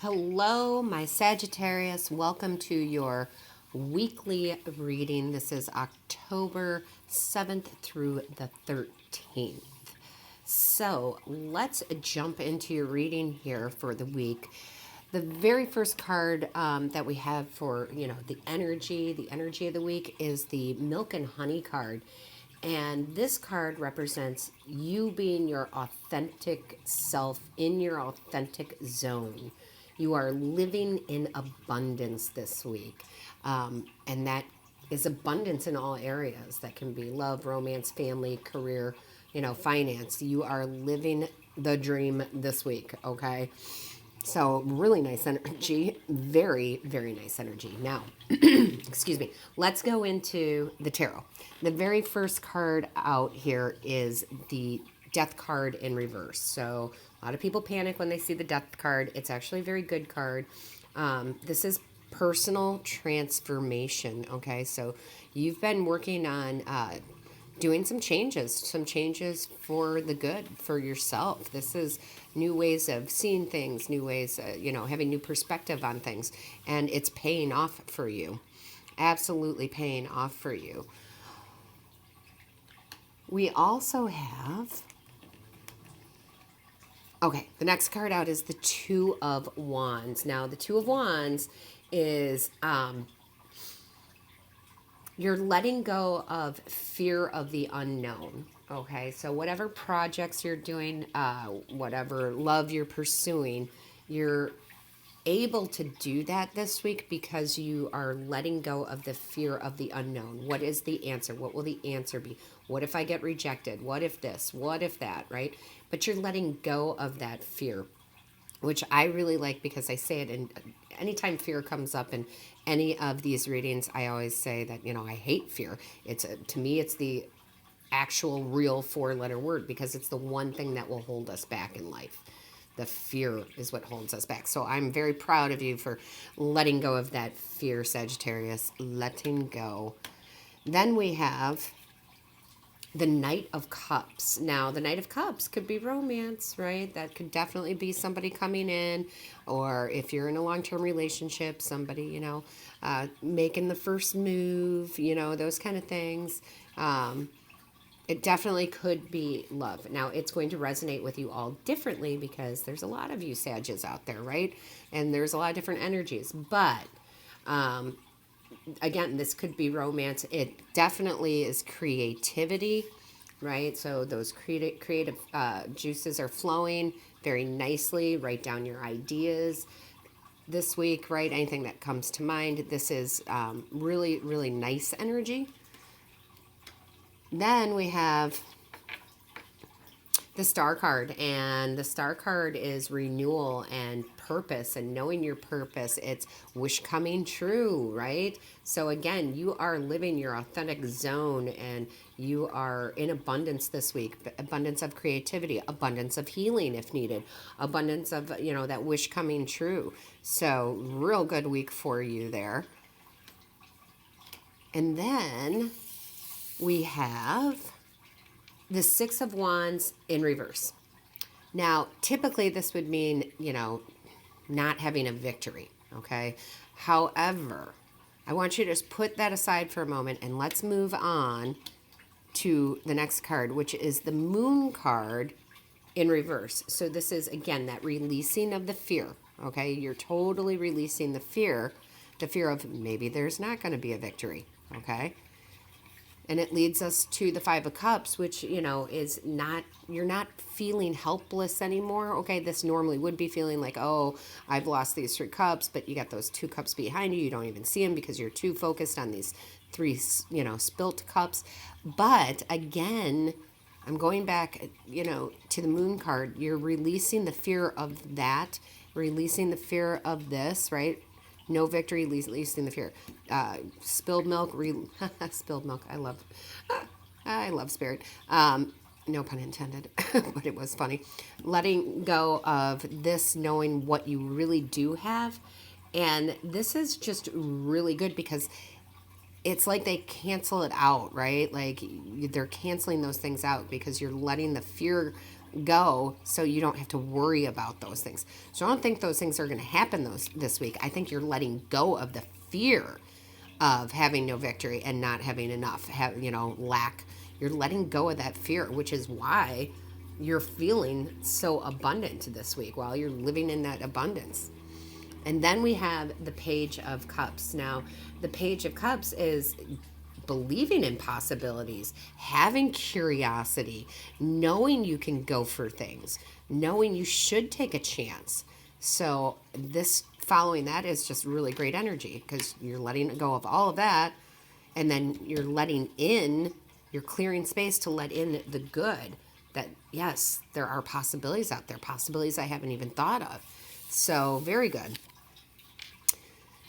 Hello, my Sagittarius. Welcome to your weekly reading. This is October 7th through the 13th. So let's jump into your reading here for the week. The very first card that we have for, the energy of the week is the Milk and Honey card. And this card represents you being your authentic self in your authentic zone. You are living in abundance this week. And that is abundance in all areas. That can be love, romance, family, career, finance. You are living the dream this week, okay? So really nice energy. Very, very nice energy. Now, excuse me. Let's go into the tarot. The very first card out here is the Death card in reverse. So a lot of people panic when they see the Death card. It's actually a very good card. This is personal transformation. Okay, so you've been working on doing some changes for the good for yourself. This is new ways of seeing things, new ways, having new perspective on things, and it's paying off for you. Absolutely paying off for you. We also have, okay, the next card out is the Two of Wands. Now, the Two of Wands is you're letting go of fear of the unknown. Okay, so whatever projects you're doing, whatever love you're pursuing, you're able to do that this week because you are letting go of the fear of the unknown. What is the answer? What will the answer be? What if I get rejected? What if this? What if that, right? But you're letting go of that fear, which I really like because I say it, and anytime fear comes up in any of these readings, I always say that, I hate fear. To me, it's the actual real four-letter word because it's the one thing that will hold us back in life. The fear is what holds us back. So I'm very proud of you for letting go of that fear, Sagittarius. Letting go. Then we have the Knight of Cups. Now, the Knight of Cups could be romance, right? That could definitely be somebody coming in, or if you're in a long-term relationship, somebody, making the first move, those kind of things. It definitely could be love. Now, it's going to resonate with you all differently because there's a lot of you Sages out there, right? And there's a lot of different energies. But, again, this could be romance. It definitely is creativity, right? So those creative juices are flowing very nicely. Write down your ideas this week, right? Anything that comes to mind. This is really, really nice energy. Then we have the Star card, and the Star card is renewal and purpose and knowing your purpose. It's wish coming true, right? So again, you are living your authentic zone and you are in abundance this week. Abundance of creativity, abundance of healing if needed, abundance of, that wish coming true. So real good week for you there. And then we have the Six of Wands in reverse. Now, typically this would mean, not having a victory, okay? However, I want you to just put that aside for a moment and let's move on to the next card, which is the Moon card in reverse. So this is, again, that releasing of the fear, okay? You're totally releasing the fear of maybe there's not going to be a victory, okay? And it leads us to the Five of Cups, which, is not, you're not feeling helpless anymore. Okay, this normally would be feeling like, oh, I've lost these 3 cups, but you got those 2 cups behind you. You don't even see them because you're too focused on these 3, spilt cups. But again, I'm going back, to the Moon card. You're releasing the fear of that, releasing the fear of this, right? No victory, releasing the fear. Spilled milk, spilled milk. I love spirit. No pun intended, but it was funny. Letting go of this, knowing what you really do have. And this is just really good because it's like they cancel it out, right? Like they're canceling those things out because you're letting the fear go so you don't have to worry about those things. So I don't think those things are going to happen this week. I think you're letting go of the fear of having no victory and not having enough, lack. You're letting go of that fear, which is why you're feeling so abundant this week while you're living in that abundance. And then we have the Page of Cups. Now, the Page of Cups is believing in possibilities, having curiosity, knowing you can go for things, knowing you should take a chance. So this following that is just really great energy because you're letting go of all of that, and then you're you're clearing space to let in the good, that yes, there are possibilities out there, possibilities I haven't even thought of. So very good.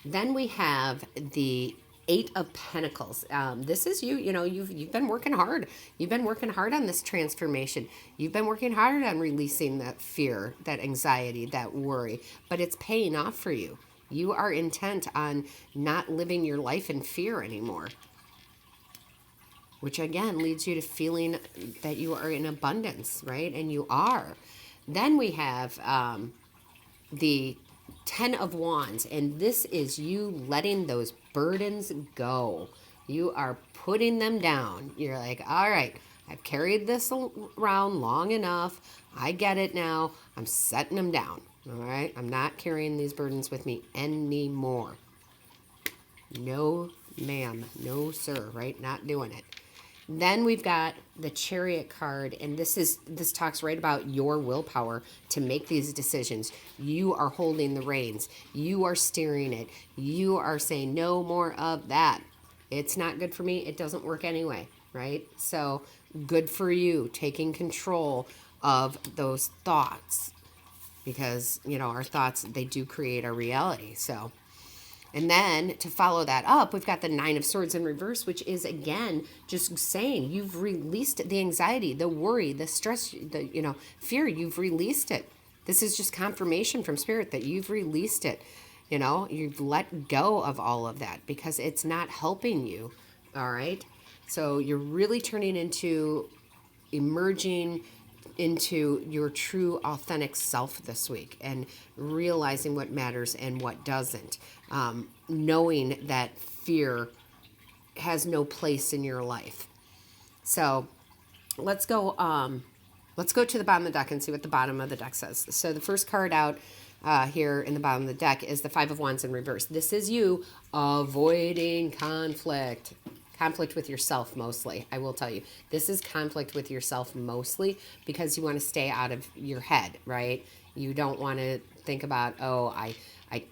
Then we have the Eight of Pentacles. This is you. You've been working hard. You've been working hard on this transformation. You've been working hard on releasing that fear, that anxiety, that worry. But it's paying off for you. You are intent on not living your life in fear anymore, which again leads you to feeling that you are in abundance, right? And you are. Then we have the 10 of Wands, and this is you letting those burdens go. You are putting them down. You're like, all right, I've carried this around long enough. I get it now. I'm setting them down. All right, I'm not carrying these burdens with me anymore. No, ma'am. No, sir. Right? Not doing it. Then we've got the Chariot card, and this talks right about your willpower to make these decisions. You are holding the reins. You are steering it. You are saying no more of that. It's not good for me. It doesn't work anyway, right? So good for you taking control of those thoughts, because, our thoughts, they do create our reality. So, and then to follow that up, we've got the Nine of Swords in reverse, which is, again, just saying you've released the anxiety, the worry, the stress, the, fear. You've released it. This is just confirmation from Spirit that you've released it. You've let go of all of that because it's not helping you. All right. So you're really turning into emerging into your true authentic self this week and realizing what matters and what doesn't, knowing that fear has no place in your life. So let's go to the bottom of the deck and see what the bottom of the deck says. So the first card out here in the bottom of the deck is the Five of Wands in reverse. This is you avoiding conflict with yourself mostly. I will tell you, this is conflict with yourself mostly because you want to stay out of your head, right? You don't want to think about, oh, I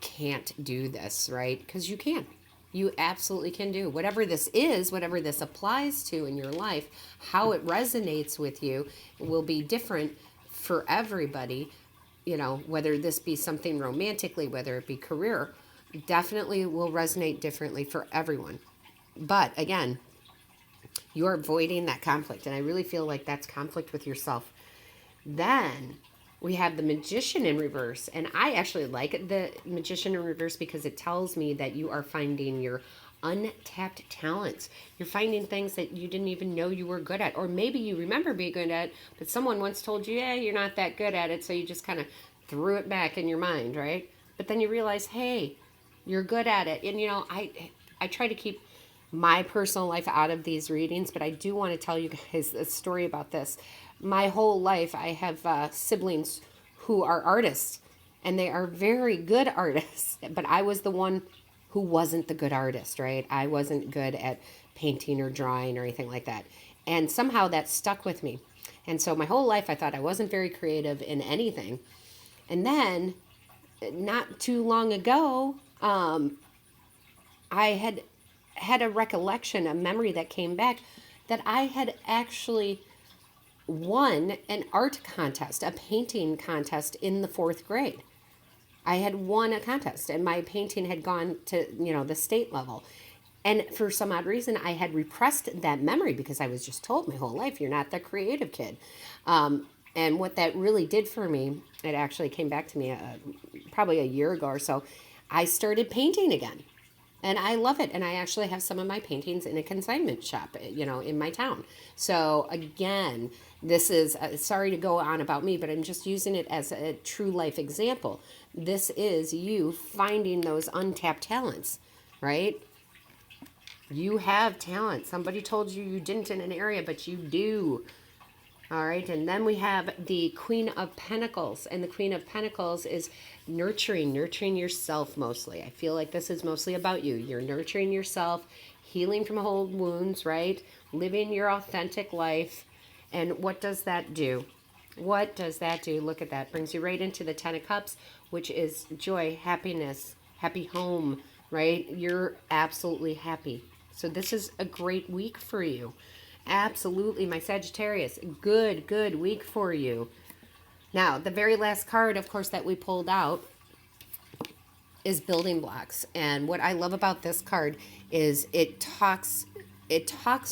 can't do this, right? Because you can. You absolutely can do whatever this is, whatever this applies to in your life. How it resonates with you will be different for everybody, whether this be something romantically, whether it be career, definitely will resonate differently for everyone. But again, you're avoiding that conflict. And I really feel like that's conflict with yourself. Then we have the Magician in reverse. And I actually like the Magician in reverse because it tells me that you are finding your untapped talents. You're finding things that you didn't even know you were good at. Or maybe you remember being good at, but someone once told you, yeah, you're not that good at it. So you just kind of threw it back in your mind, right? But then you realize, hey, you're good at it. And, I try to keep my personal life out of these readings, but I do want to tell you guys a story about this. My whole life, I have siblings who are artists, and they are very good artists, but I was the one who wasn't the good artist, right? I wasn't good at painting or drawing or anything like that. And somehow that stuck with me. And so my whole life, I thought I wasn't very creative in anything. And then, not too long ago, I had a recollection, a memory that came back that I had actually won an art contest, a painting contest in the 4th grade. I had won a contest and my painting had gone to, the state level. And for some odd reason, I had repressed that memory because I was just told my whole life, you're not the creative kid. And what that really did for me, it actually came back to me probably a year ago or so, I started painting again. And I love it. And I actually have some of my paintings in a consignment shop, in my town. So again, this is, sorry to go on about me, but I'm just using it as a true life example. This is you finding those untapped talents, right? You have talent. Somebody told you you didn't in an area, but you do. All right, and then we have the Queen of Pentacles, and the Queen of Pentacles is nurturing yourself mostly. I feel like this is mostly about you. You're nurturing yourself, healing from old wounds, right? Living your authentic life. And what does that do? What does that do? Look at that. Brings you right into the Ten of Cups, which is joy, happiness, happy home, right? You're absolutely happy. So this is a great week for you. Absolutely, my Sagittarius. Good week for you. Now, the very last card, of course, that we pulled out is building blocks. And what I love about this card is it talks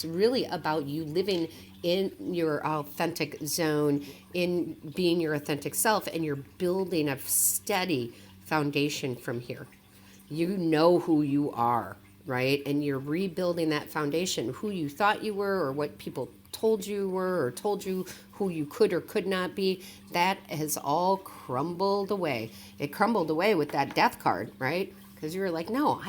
really about you living in your authentic zone, in being your authentic self, and you're building a steady foundation from here. You know who you are, right? And you're rebuilding that foundation, who you thought you were or what people told you were or told you who you could or could not be. That has all crumbled away. It crumbled away with that death card, right? Because you were like, no,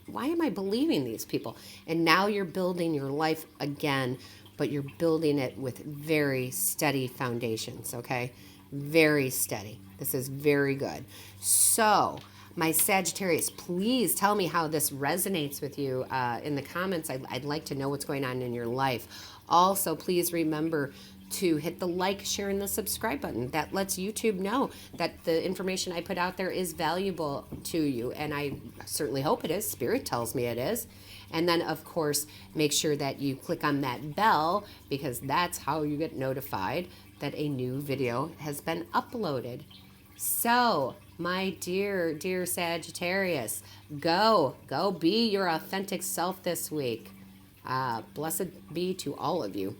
why am I believing these people? And now you're building your life again, but you're building it with very steady foundations, okay? Very steady. This is very good. So, my Sagittarius, please tell me how this resonates with you in the comments. I'd like to know what's going on in your life. Also, please remember to hit the like, share, and the subscribe button. That lets YouTube know that the information I put out there is valuable to you. And I certainly hope it is. Spirit tells me it is. And then, of course, make sure that you click on that bell because that's how you get notified that a new video has been uploaded. So, my dear Sagittarius, go be your authentic self this week. Blessed be to all of you.